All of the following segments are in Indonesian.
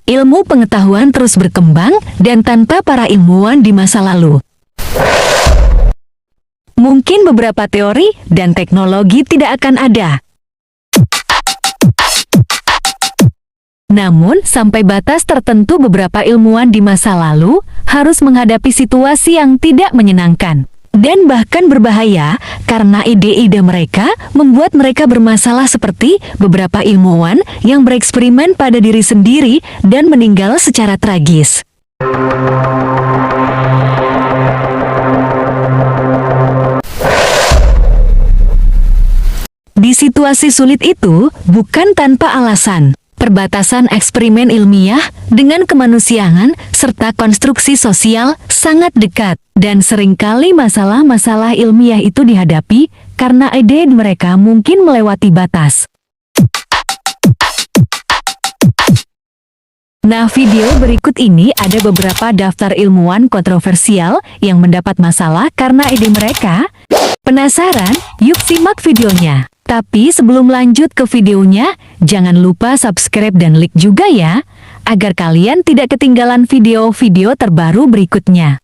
Ilmu pengetahuan terus berkembang dan tanpa para ilmuwan di masa lalu, mungkin beberapa teori dan teknologi tidak akan ada. Namun, sampai batas tertentu beberapa ilmuwan di masa lalu harus menghadapi situasi yang tidak menyenangkan dan bahkan berbahaya karena ide-ide mereka membuat mereka bermasalah, seperti beberapa ilmuwan yang bereksperimen pada diri sendiri dan meninggal secara tragis. Di situasi sulit itu, bukan tanpa alasan, perbatasan eksperimen ilmiah dengan kemanusiaan serta konstruksi sosial sangat dekat, dan seringkali masalah-masalah ilmiah itu dihadapi karena ide mereka mungkin melewati batas. Nah, video berikut ini ada beberapa daftar ilmuwan kontroversial yang mendapat masalah karena ide mereka. Penasaran? Yuk simak videonya. Tapi sebelum lanjut ke videonya, jangan lupa subscribe dan like juga ya, agar kalian tidak ketinggalan video-video terbaru berikutnya.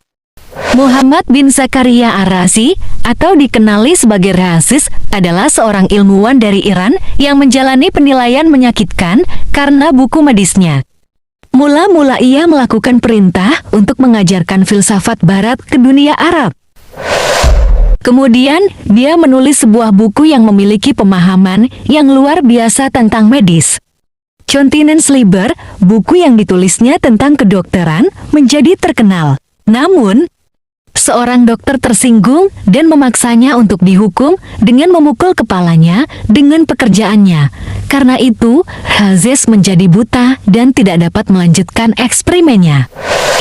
Muhammad bin Zakaria Ar-Razi, atau dikenali sebagai Raziz, adalah seorang ilmuwan dari Iran yang menjalani penilaian menyakitkan karena buku medisnya. Mula-mula ia melakukan perintah untuk mengajarkan filsafat barat ke dunia Arab. Kemudian, dia menulis sebuah buku yang memiliki pemahaman yang luar biasa tentang medis. Continence Liber, buku yang ditulisnya tentang kedokteran, menjadi terkenal. Namun, seorang dokter tersinggung dan memaksanya untuk dihukum dengan memukul kepalanya dengan pekerjaannya. Karena itu, Raziz menjadi buta dan tidak dapat melanjutkan eksperimennya.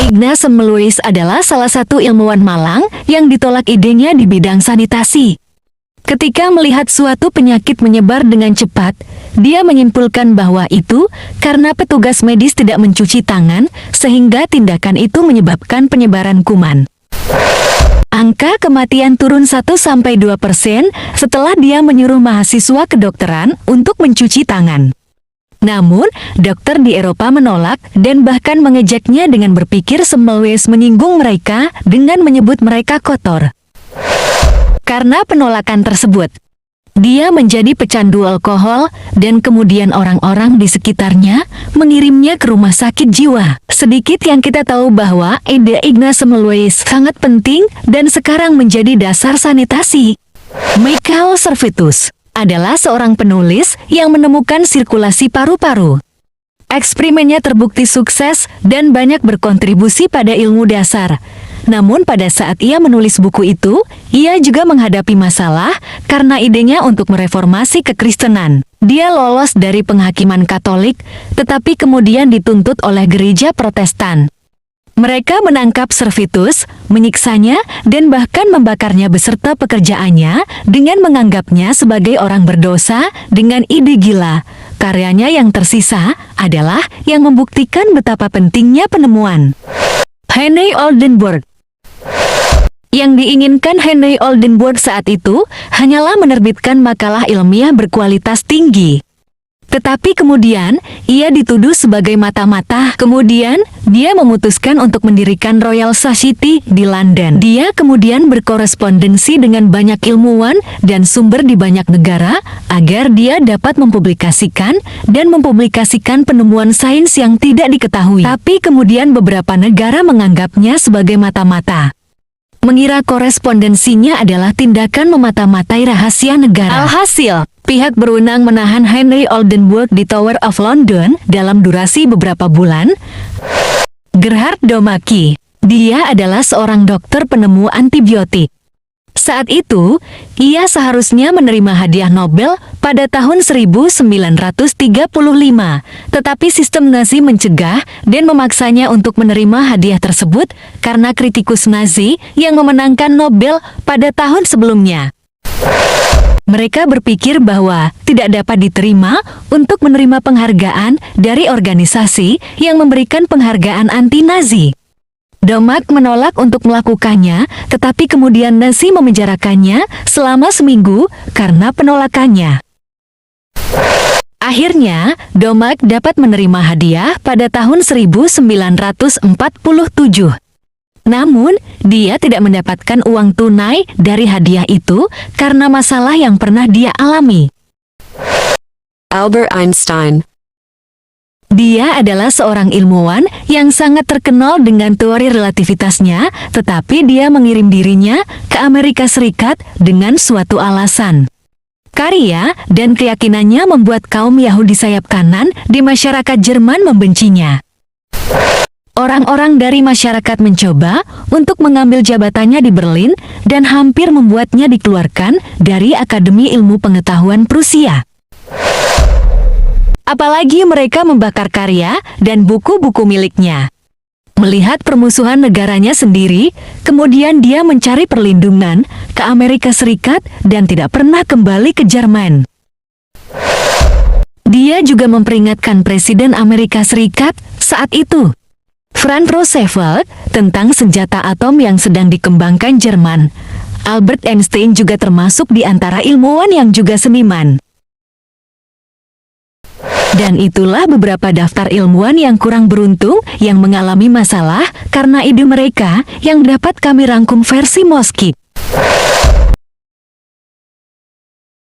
Ignaz Semmelweis adalah salah satu ilmuwan malang yang ditolak idenya di bidang sanitasi. Ketika melihat suatu penyakit menyebar dengan cepat, dia menyimpulkan bahwa itu karena petugas medis tidak mencuci tangan, sehingga tindakan itu menyebabkan penyebaran kuman. Angka kematian turun 1-2% setelah dia menyuruh mahasiswa kedokteran untuk mencuci tangan. Namun, dokter di Eropa menolak dan bahkan mengejeknya dengan berpikir Semmelweis menyinggung mereka dengan menyebut mereka kotor. Karena penolakan tersebut, dia menjadi pecandu alkohol dan kemudian orang-orang di sekitarnya mengirimnya ke rumah sakit jiwa. Sedikit yang kita tahu bahwa ide Ignaz Semmelweis sangat penting dan sekarang menjadi dasar sanitasi. Michael Servetus adalah seorang penulis yang menemukan sirkulasi paru-paru. Eksperimennya terbukti sukses dan banyak berkontribusi pada ilmu dasar. Namun pada saat ia menulis buku itu, ia juga menghadapi masalah karena idenya untuk mereformasi kekristenan. Dia lolos dari penghakiman Katolik, tetapi kemudian dituntut oleh gereja Protestan. Mereka menangkap Servetus, menyiksanya, dan bahkan membakarnya beserta pekerjaannya dengan menganggapnya sebagai orang berdosa dengan ide gila. Karyanya yang tersisa adalah yang membuktikan betapa pentingnya penemuan. Henry Oldenburg. Yang diinginkan Henry Oldenburg saat itu hanyalah menerbitkan makalah ilmiah berkualitas tinggi. Tetapi kemudian, ia dituduh sebagai mata-mata. Kemudian, dia memutuskan untuk mendirikan Royal Society di London. Dia kemudian berkorespondensi dengan banyak ilmuwan dan sumber di banyak negara agar dia dapat mempublikasikan dan mempublikasikan penemuan sains yang tidak diketahui. Tapi kemudian beberapa negara menganggapnya sebagai mata-mata, mengira korespondensinya adalah tindakan memata-matai rahasia negara. Alhasil, pihak berwenang menahan Henry Oldenburg di Tower of London dalam durasi beberapa bulan. Gerhard Domake. Dia adalah seorang dokter penemu antibiotik. Saat itu, ia seharusnya menerima hadiah Nobel pada tahun 1935, tetapi sistem Nazi mencegah dan memaksanya untuk menerima hadiah tersebut karena kritikus Nazi yang memenangkan Nobel pada tahun sebelumnya. Mereka berpikir bahwa tidak dapat diterima untuk menerima penghargaan dari organisasi yang memberikan penghargaan anti-Nazi. Domake menolak untuk melakukannya, tetapi kemudian Nazi memenjarakannya selama seminggu karena penolakannya. Akhirnya, Domak dapat menerima hadiah pada tahun 1947. Namun, dia tidak mendapatkan uang tunai dari hadiah itu karena masalah yang pernah dia alami. Albert Einstein. Dia adalah seorang ilmuwan yang sangat terkenal dengan teori relativitasnya, tetapi dia mengirim dirinya ke Amerika Serikat dengan suatu alasan. Karya dan keyakinannya membuat kaum Yahudi sayap kanan di masyarakat Jerman membencinya. Orang-orang dari masyarakat mencoba untuk mengambil jabatannya di Berlin dan hampir membuatnya dikeluarkan dari Akademi Ilmu Pengetahuan Prusia. Apalagi mereka membakar karya dan buku-buku miliknya. Melihat permusuhan negaranya sendiri, kemudian dia mencari perlindungan ke Amerika Serikat dan tidak pernah kembali ke Jerman. Dia juga memperingatkan Presiden Amerika Serikat saat itu, Franz Roosevelt, tentang senjata atom yang sedang dikembangkan Jerman. Albert Einstein juga termasuk di antara ilmuwan yang juga seniman. Dan itulah beberapa daftar ilmuwan yang kurang beruntung yang mengalami masalah karena ide mereka yang dapat kami rangkum versi Moskip.